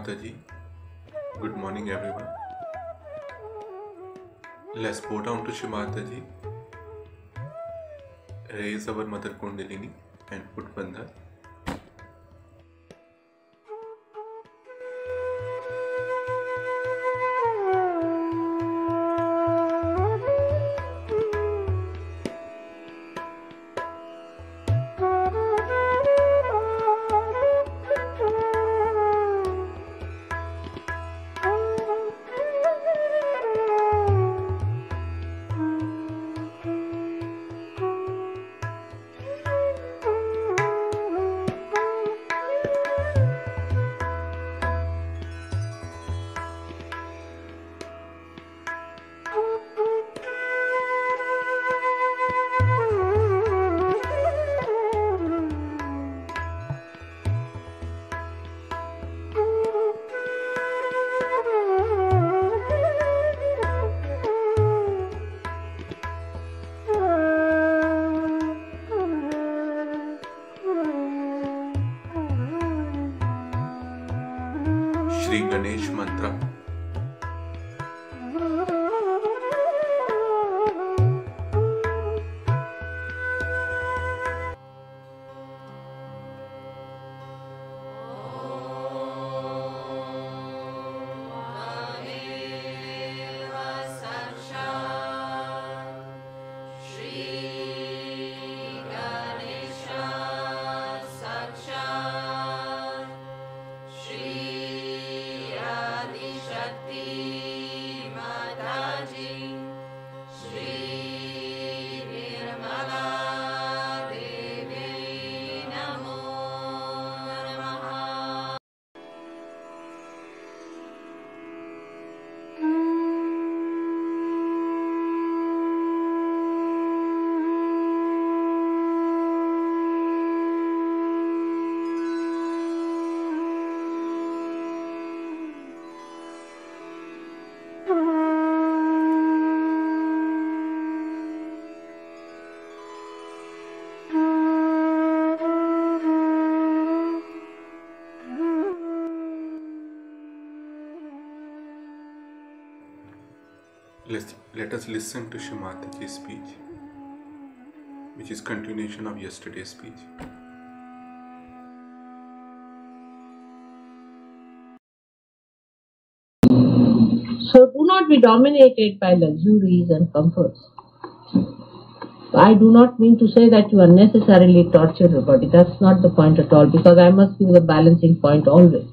Mataji. Good morning, everyone. Let's bow down to Shri Mataji. Raise our Mother Kundalini and put Bandha. Shri Ganesh Mantra. Let us listen to Shri Mataji's speech, which is continuation of yesterday's speech. So do not be dominated by luxuries and comforts. I do not mean to say that you unnecessarily torture your body. That's not the point at all, because I must give the balancing point always.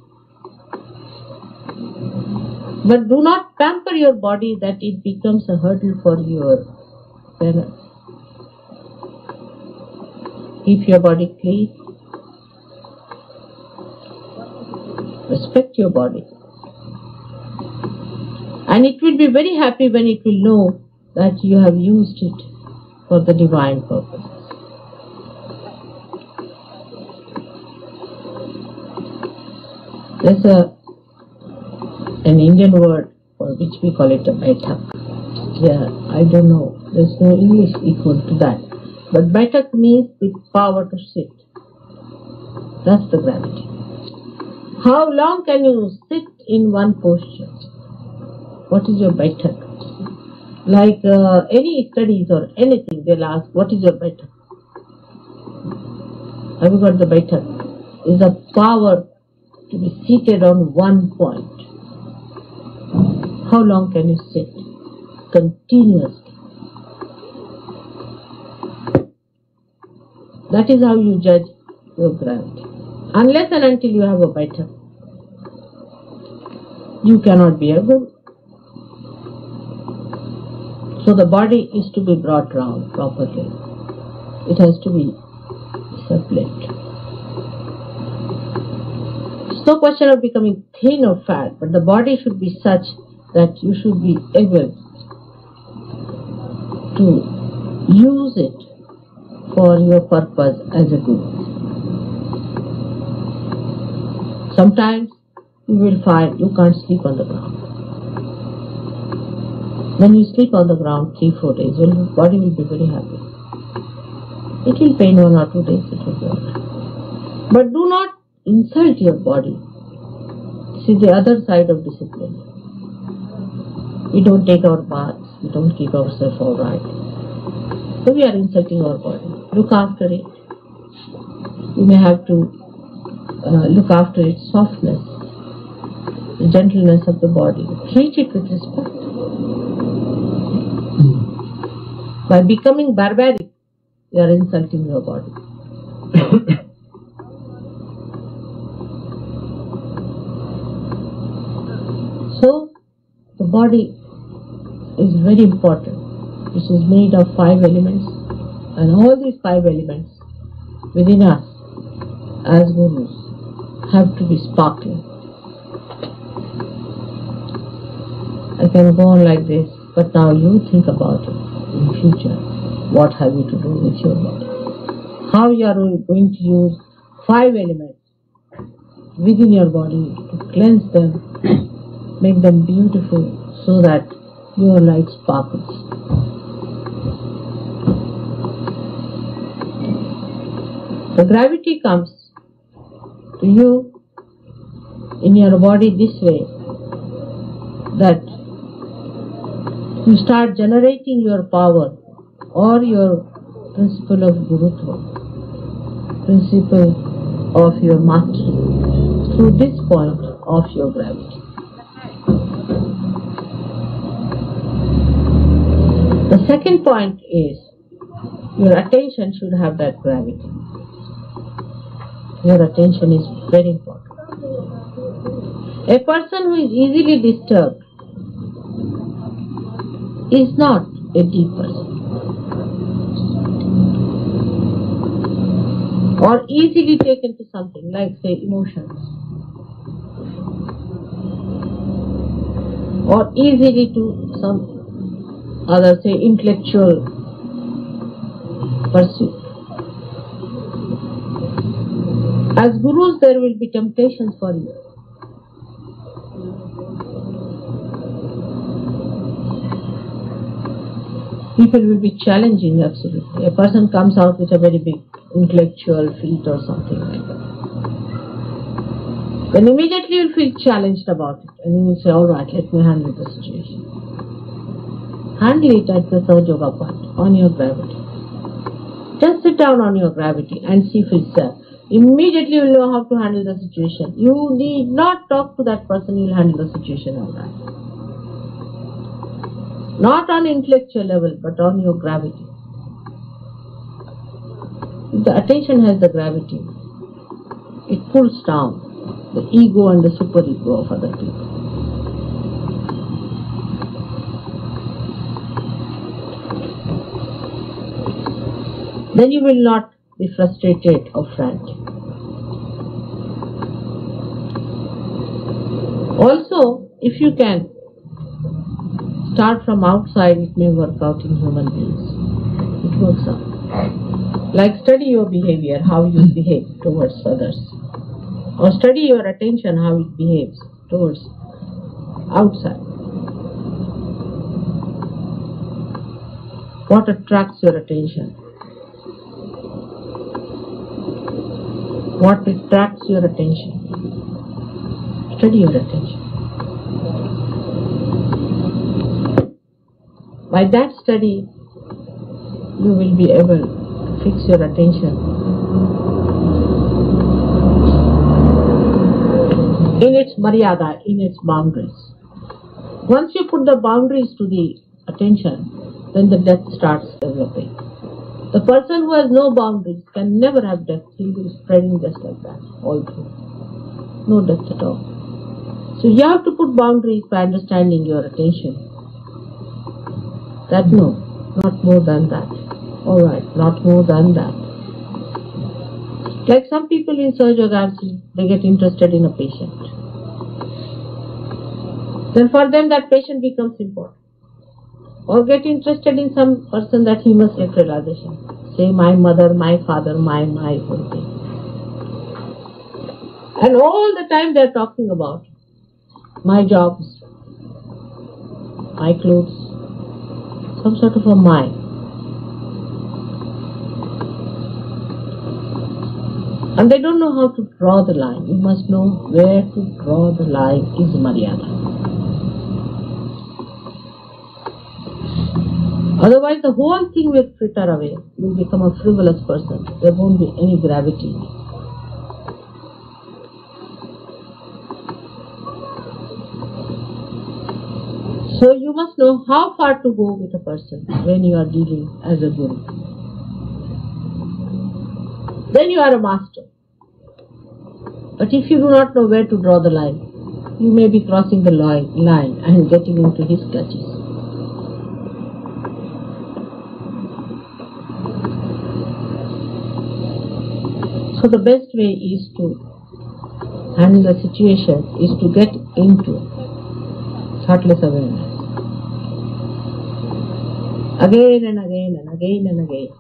But do not pamper your body that it becomes a hurdle for your penance. Keep your body clean. Respect your body. And it will be very happy when it will know that you have used it for the divine purpose. There's an Indian word for which we call it a baitak. Yeah, I don't know. There's no English equal to that. But baitak means the power to sit. That's the gravity. How long can you sit in one posture? What is your baitak? Like any studies or anything, they'll ask, what is your baitak? Have you got the baitak? Is the power to be seated on one point. How long can you sit? Continuously. That is how you judge your gravity. Unless and until you have a baitak, you cannot be a guru. So the body is to be brought round properly. It has to be disciplined. It's no question of becoming thin or fat, but the body should be such that you should be able to use it for your purpose as a guru. Sometimes you will find you can't sleep on the ground. When you sleep on the ground 3-4 days, your body will be very happy. It will pain 1 or 2 days, it will be all right. But do not insult your body This is the other side of discipline. We don't take our baths, we don't keep ourselves all right. So we are insulting our body. Look after it. We may have to look after its softness, the gentleness of the body. Treat it with respect. By becoming barbaric, you are insulting your body. So, the body is very important, which is made of 5 elements, and all these 5 elements within us as gurus have to be sparkling. I can go on like this, but now you think about it in future. What have you to do with your body? How you are going to use 5 elements within your body to cleanse them, make them beautiful, so that your light sparkles. The gravity comes to you in your body this way, that you start generating your power or your principle of Gurutva, principle of your mastery, through this point of your gravity. The second point is your attention should have that gravity. Your attention is very important. A person who is easily disturbed is not a deep person, or easily taken to something like, say, emotions, or easily to some other, say, intellectual pursuit. As gurus, there will be temptations for you. People will be challenging, absolutely. A person comes out with a very big intellectual feat or something like that. Then immediately you will feel challenged about it, and you will say, all right, let me handle the situation. Handle it at the Sahaja Yoga point, on your gravity. Just sit down on your gravity and see for yourself. Immediately you will know how to handle the situation. You need not talk to that person, you will handle the situation all right. Not on intellectual level, but on your gravity. If the attention has the gravity, it pulls down the ego and the superego of other people. Then you will not be frustrated or frantic. Also, if you can start from outside, it may work out in human beings. It works out. Like study your behavior, how you behave towards others. Or study your attention, how it behaves towards outside. What attracts your attention? What attracts your attention? Study your attention. By that study, you will be able to fix your attention in its maryada, in its boundaries. Once you put the boundaries to the attention, then the depth starts developing. The person who has no boundaries can never have depth. He will be spreading just like that, all through. No depth at all. So you have to put boundaries by understanding your attention. That no, not more than that. Alright, not more than that. Like some people in Sahaja Yoga, they get interested in a patient. Then for them that patient becomes important. Or get interested in some person that he must get realization. Say my mother, my father, my whole thing. And all the time they are talking about my jobs, my clothes, some sort of a my. And they don't know how to draw the line. You must know where to draw the line is Maryada. Otherwise the whole thing will fritter away. You will become a frivolous person. There won't be any gravity in it. So you must know how far to go with a person when you are dealing as a guru. Then you are a master. But if you do not know where to draw the line, you may be crossing the line and getting into his clutches. So the best way is to handle the situation is to get into thoughtless awareness. Again and again and again and again.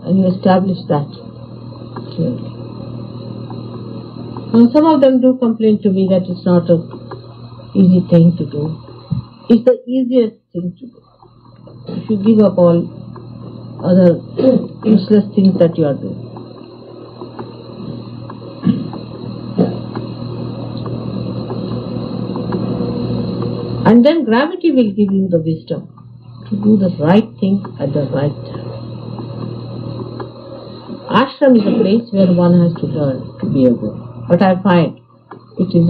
And you establish that clearly. Now some of them do complain to me that it's not an easy thing to do. It's the easiest thing to do. If you give up all other useless things that you are doing. And then gravity will give you the wisdom to do the right thing at the right time. Ashram is a place where one has to learn to be a guru. But I find it is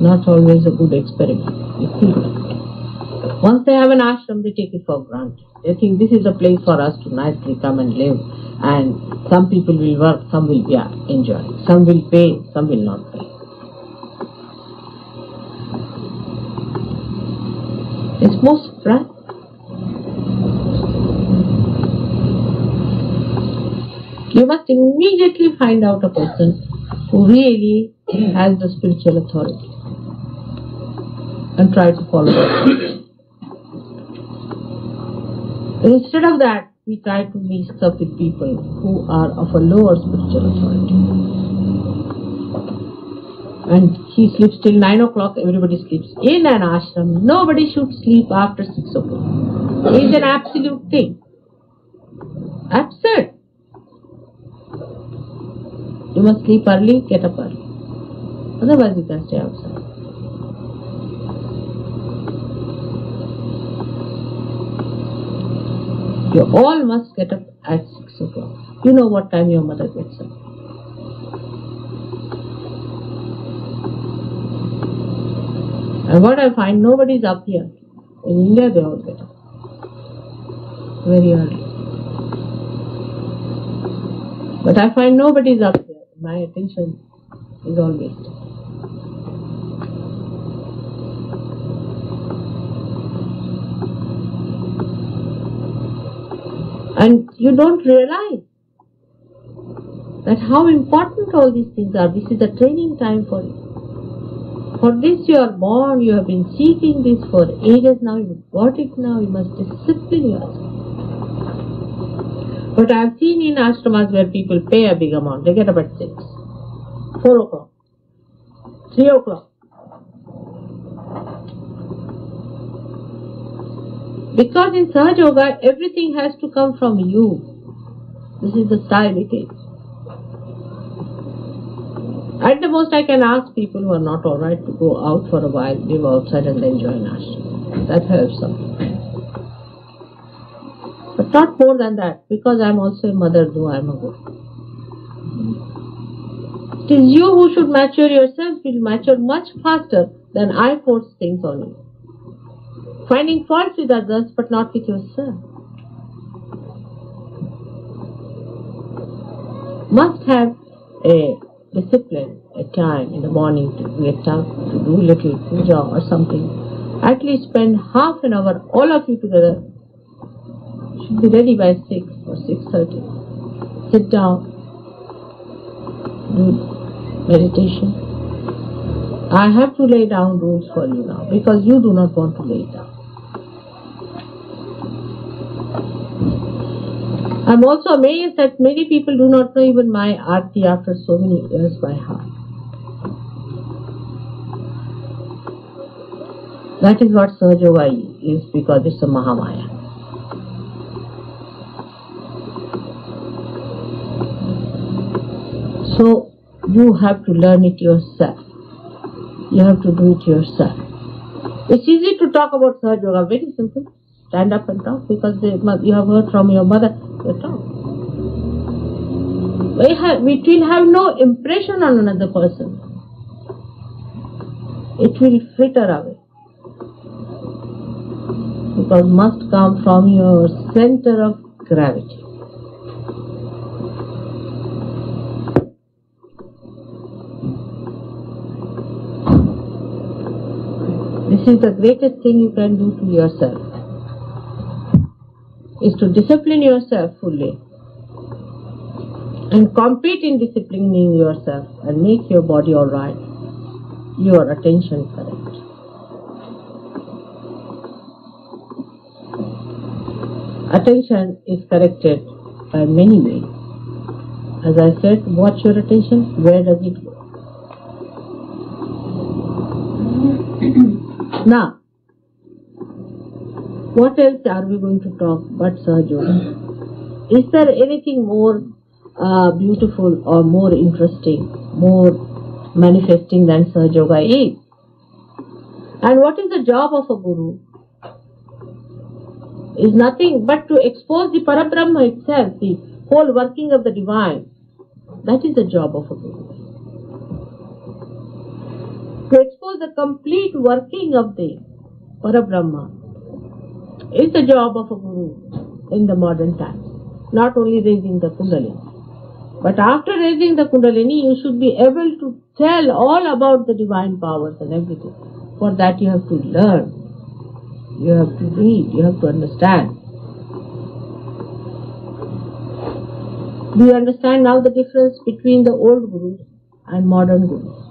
not always a good experiment with people. Once they have an ashram, they take it for granted. They think this is a place for us to nicely come and live. And some people will work, some will enjoy. Some will pay, some will not pay. It's most practical. You must immediately find out a person who really has the spiritual authority and try to follow it. Instead of that, we try to mix up with people who are of a lower spiritual authority. And he sleeps till 9 o'clock, everybody sleeps. In an ashram, nobody should sleep after 6 o'clock. It's an absolute thing. Absurd. You must sleep early, get up early. Otherwise you can stay outside. You all must get up at 6 o'clock. You know what time your mother gets up. And what I find, nobody is up here. In India they all get up very early. But I find nobody is up here. My attention is all wasted. And you don't realize that how important all these things are. This is the training time for you. For this you are born, you have been seeking this for ages now, you got it now, you must discipline yourself. But I have seen in ashramas where people pay a big amount, they get up at 6, 4 o'clock, 3 o'clock. Because in Sahaja Yoga, everything has to come from you. This is the style it is. At the most I can ask people who are not alright to go out for a while, live outside and then join ashram. That helps some. But not more than that, because I am also a mother, though I am a guru. It is you who should mature yourself. You will mature much faster than I force things on you. Finding fault with others, but not with yourself. Must have a discipline, a time in the morning to get up, to do little puja or something. At least spend half an hour, all of you together. Should be ready by 6 or 6:30. Sit down, do meditation. I have to lay down rules for you now because you do not want to lay it down. I am also amazed that many people do not know even my Aarti after so many years by heart. That is what Sahaja Yoga is, because it's a Mahamaya. So you have to learn it yourself. You have to do it yourself. It's easy to talk about Sahaja Yoga, very simple. Stand up and talk because you have heard from your mother. You talk. It will have no impression on another person. It will fritter away. Because must come from your center of gravity. This is the greatest thing you can do to yourself, is to discipline yourself fully and compete in disciplining yourself and make your body alright, your attention correct. Attention is corrected by many ways. As I said, watch your attention, where does it go? Now, what else are we going to talk but Sahaja Yoga? Is there anything more beautiful or more interesting, more manifesting than Sahaja Yoga is? And what is the job of a guru? Is nothing but to expose the Parabrahma itself, the whole working of the divine. That is the job of a guru. To expose the complete working of the Parabrahma is the job of a guru in the modern times. Not only raising the Kundalini, but after raising the Kundalini, you should be able to tell all about the divine powers and everything. For that you have to learn, you have to read, you have to understand. Do you understand now the difference between the old gurus and modern gurus?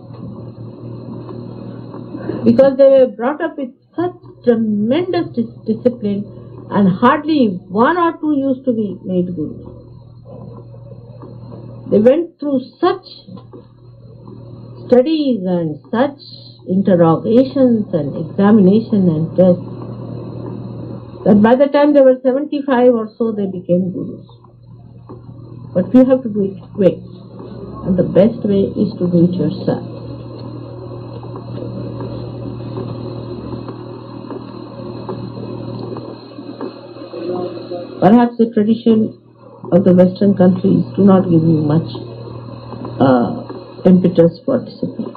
Because they were brought up with such tremendous discipline and hardly one or two used to be made gurus. They went through such studies and such interrogations and examination and tests that by the time they were 75 or so they became gurus. But you have to do it quick, and the best way is to do it yourself. Perhaps the tradition of the Western countries do not give you much impetus for discipline.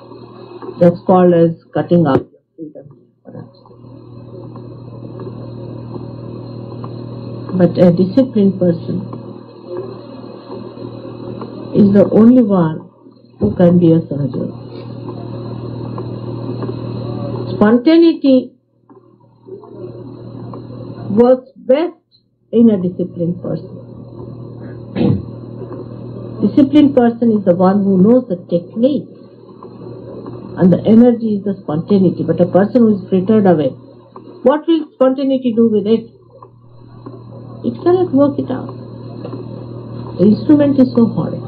That's called as cutting off your freedom, perhaps. But a disciplined person is the only one who can be a Sahaja. Spontaneity works best in a disciplined person. Disciplined person is the one who knows the technique, and the energy is the spontaneity. But a person who is frittered away, what will spontaneity do with it? It cannot work it out. The instrument is so horrid.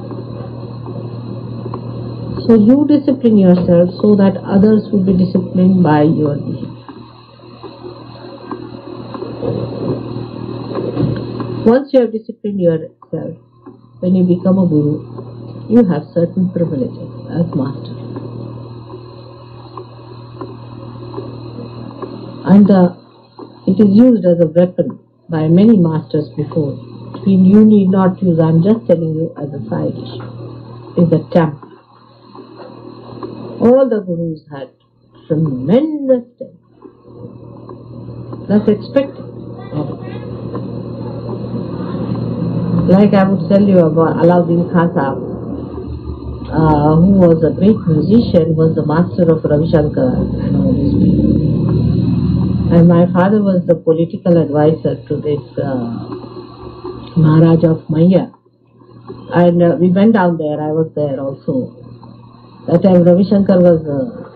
So you discipline yourself so that others will be disciplined by your behavior. Once you have disciplined yourself, when you become a guru, you have certain privileges as master. And it is used as a weapon by many masters before. You need not use, I am just telling you as a side issue, is the temper. All the gurus had tremendous temper. That's expected. Like I would tell you about Alauddin Khasa, who was a great musician, was the master of Ravi Shankar and all these people. And my father was the political advisor to this Maharaj of Maya. And we went down there, I was there also. That time Ravi Shankar was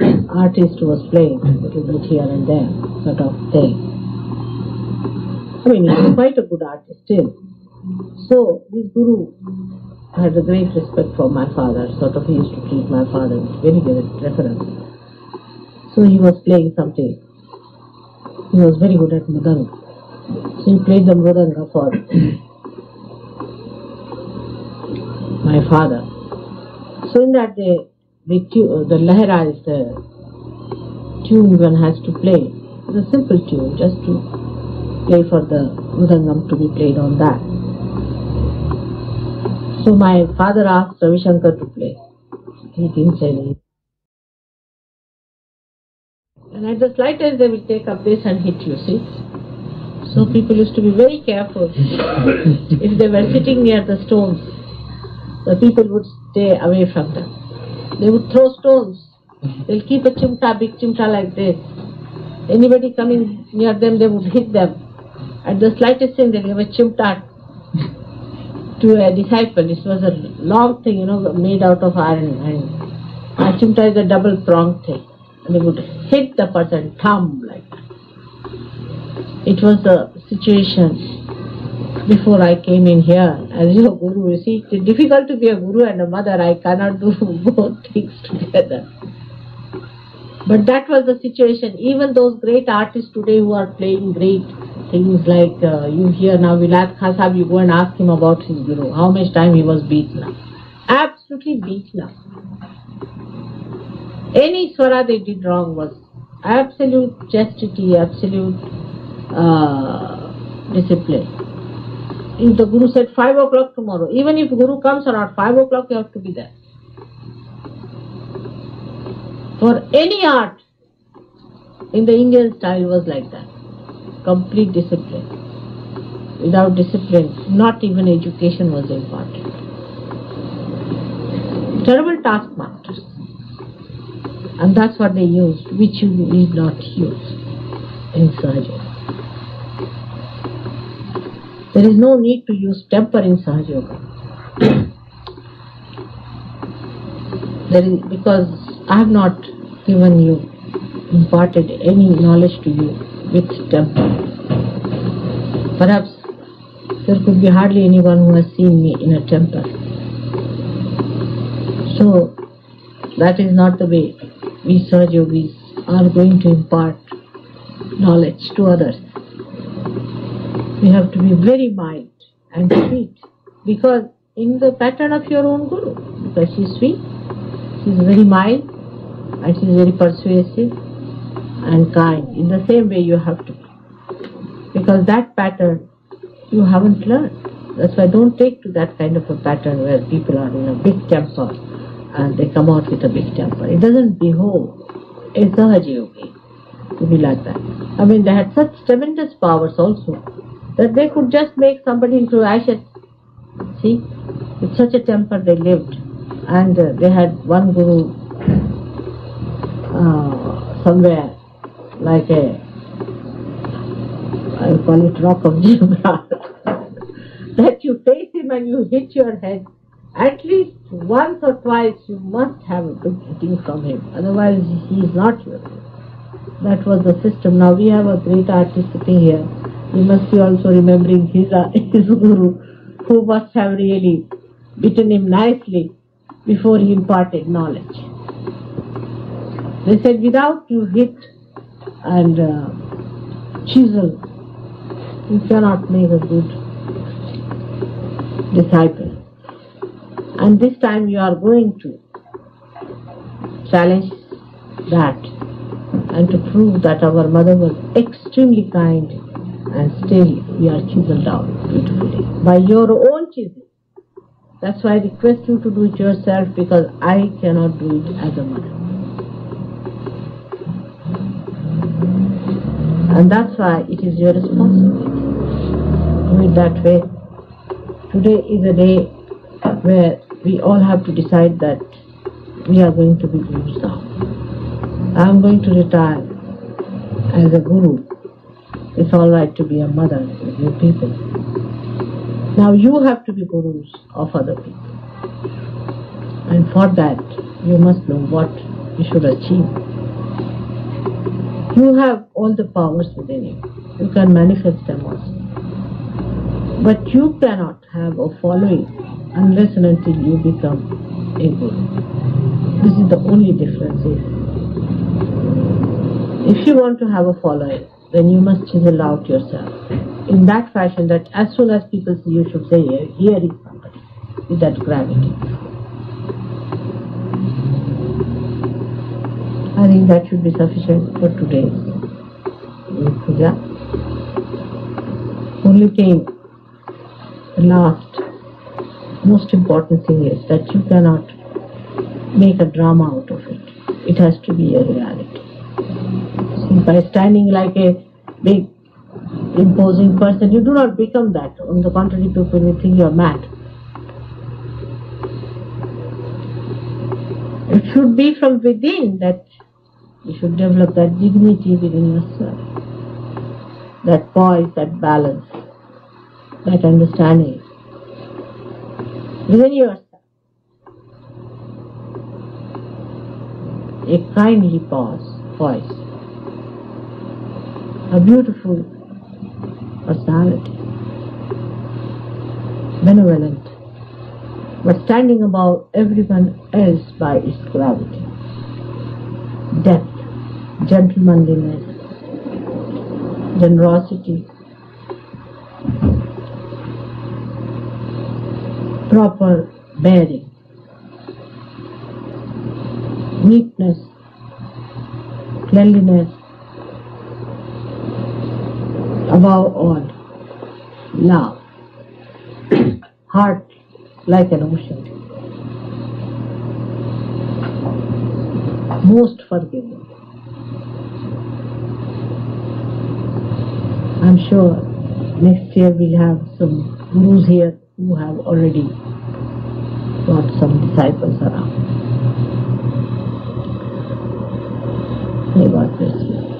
an artist who was playing a little bit here and there, sort of thing. I mean, he was quite a good artist still. So, this guru had a great respect for my father, sort of he used to treat my father with very great reference. So he was playing something. He was very good at mridanga. So he played the mridanga for my father. So in that the Lahara is the tune one has to play. It's a simple tune, just to play for the Mridangam to be played on that. So my father asked Ravi Shankar to play. He didn't say anything. And at the slightest they will take up this and hit you, see. So people used to be very careful. If they were sitting near the stones, the people would stay away from them. They would throw stones. They'll keep a chimta, big chimta like this. Anybody coming near them, they would hit them. At the slightest thing, they'll give a chimta to a disciple. This was a long thing, made out of iron. And a chimta is a double-pronged thing. And they would hit the person, thumb like that. It was the situation before I came in here as your guru. You see, it's difficult to be a guru and a mother. I cannot do both things together. But that was the situation. Even those great artists today who are playing great things like you hear now, Vilayat Khan Sahib, you go and ask him about his guru, how much time he was beaten up. Absolutely beaten up. Any swara they did wrong was absolute chastity, absolute discipline. If the Guru said 5 o'clock tomorrow, even if Guru comes or not, 5 o'clock you have to be there. For any art in the Indian style was like that. Complete discipline. Without discipline, not even education was important. Terrible taskmasters. And that's what they used, which you need not use in Sahaja Yoga. There is no need to use temper in Sahaja Yoga. Because I have not given you, imparted any knowledge to you with temper. Perhaps there could be hardly anyone who has seen me in a temper. So that is not the way we Sahaja Yogis are going to impart knowledge to others. We have to be very mild and sweet, because in the pattern of your own Guru, because she is sweet, she is very mild and she is very persuasive and kind. In the same way you have to be, because that pattern you haven't learned. That's why don't take to that kind of a pattern where people are in a big temper and they come out with a big temper. It doesn't behove a Sahaja Yogi to be like that. I mean, they had such tremendous powers also that they could just make somebody into ashes. See, with such a temper they lived. And they had one Guru somewhere, like I call it Rock of Gibraltar, that you face him and you hit your head. At least once or twice you must have a good hitting from him, otherwise he is not your Guru. That was the system. Now we have a great artist sitting here. He must be also remembering his Guru, who must have really beaten him nicely before he imparted knowledge. They said without you hit and chisel, you cannot make a good disciple. And this time you are going to challenge that and to prove that our mother was extremely kind, and still we are chiseled out beautifully by your own chisel. That's why I request you to do it yourself, because I cannot do it as a mother. And that's why it is your responsibility. Do it that way. Today is a day where we all have to decide that we are going to be gurus now. I am going to retire as a guru. It's all right to be a mother with you people. Now you have to be gurus of other people. And for that, you must know what you should achieve. You have all the powers within you. You can manifest them also. But you cannot have a following unless and until you become a guru. This is the only difference here. If you want to have a following, then you must chisel out yourself in that fashion that as soon as people see you should say, here is somebody with that gravity. I think that should be sufficient for today's puja. Only thing, the last, most important thing is that you cannot make a drama out of it. It has to be a reality. See, by standing like a big, imposing person, you do not become that. On the contrary, people will think you are mad. It should be from within that you should develop that dignity within yourself, that poise, that balance, that understanding within yourself. A kindly poise, a beautiful personality, benevolent, but standing above everyone else by its gravity, depth, gentlemanliness, generosity, proper bearing, neatness, cleanliness, above all, love, heart like an ocean, most forgiving. I'm sure next year we'll have some gurus here who have already got some disciples around. May God bless you.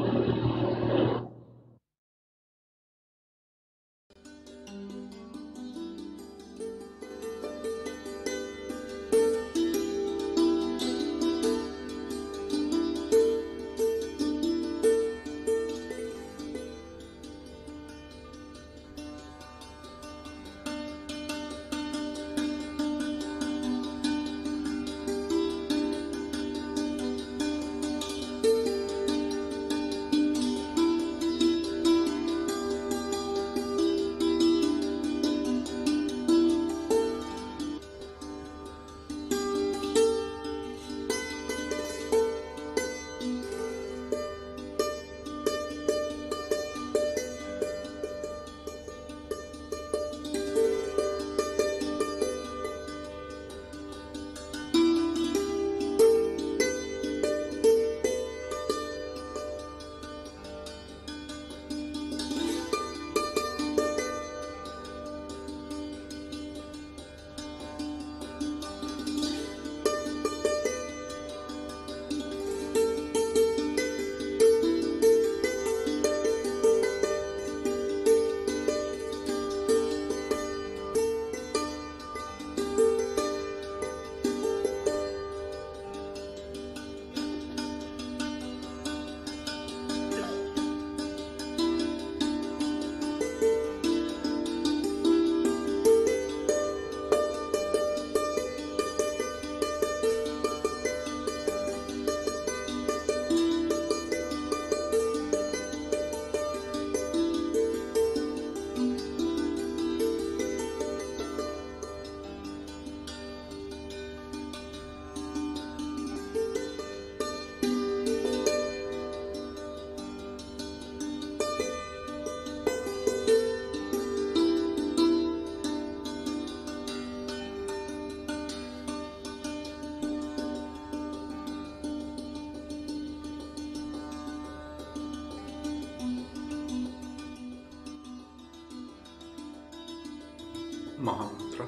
Mahamantra.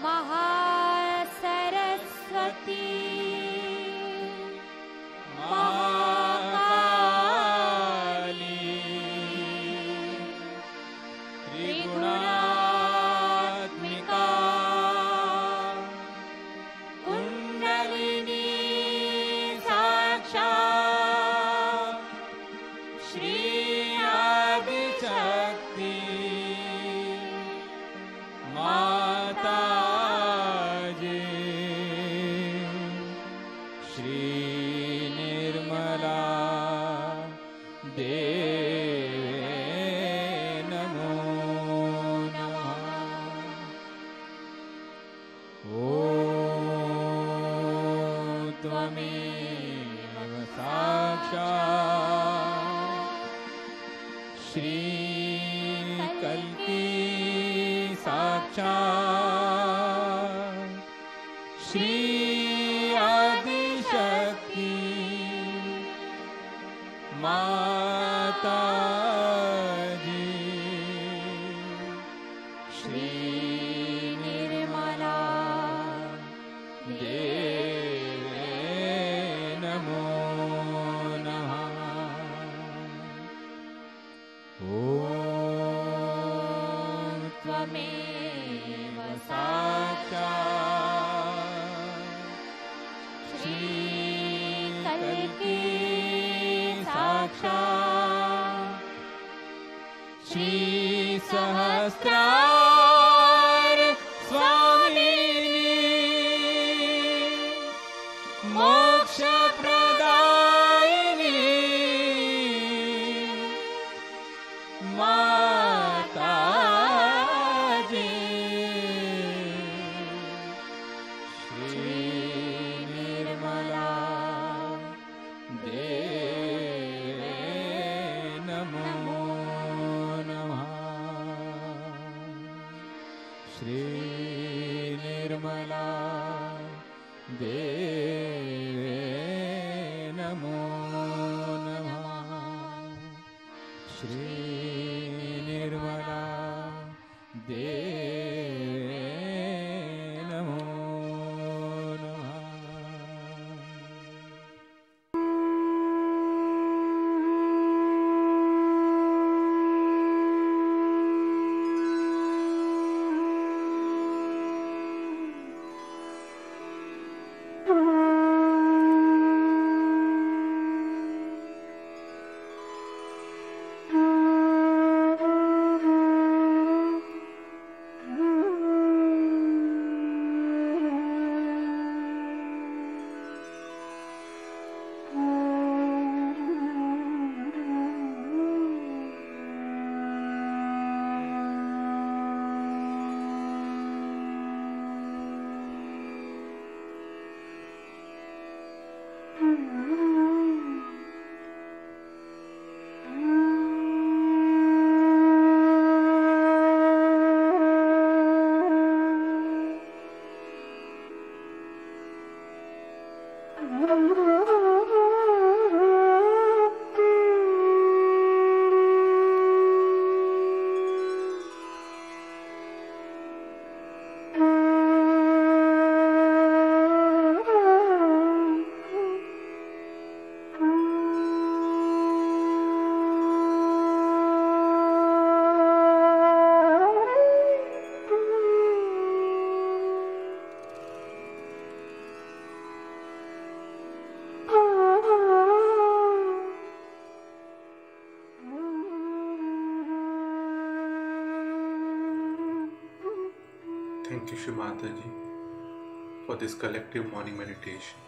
Mahakali Shri Nirmala देवे नमो नमः। ॐ त्वमेव साक्षात् श्री कल्की साक्षात् श्री आदिशक्ति माता जी। श्री निर्मला देवे नमो नमः। ॐ त्वमेव साक्षात् श्री कल्की साक्षात् श्री सहस्रार स्वामिनी मोक्ष प्रदायिनी माता जी। श्री निर्मला देवे नमो नमः। श्री निर्मला देवे नमो नमः। श्री निर्मला देवे नमो नमः। Thank you, Shri Mataji, for this collective morning meditation.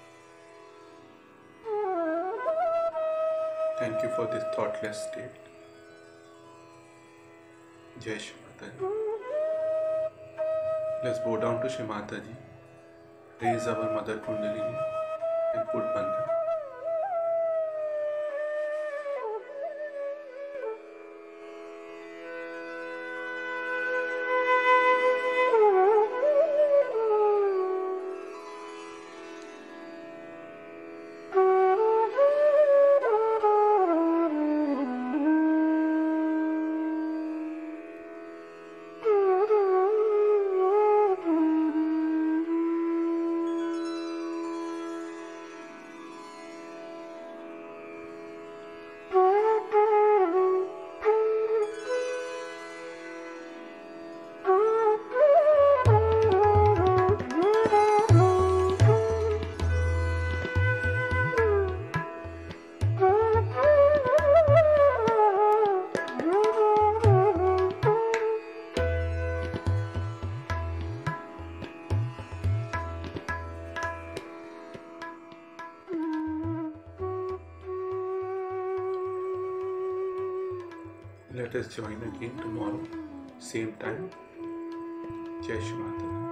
Thank you for this thoughtless state. Jai Shri Mataji. Let's bow down to Shri Mataji, raise our Mother Kundalini and put Bandhan. Let us join again tomorrow, same time. Jai Shri Mata.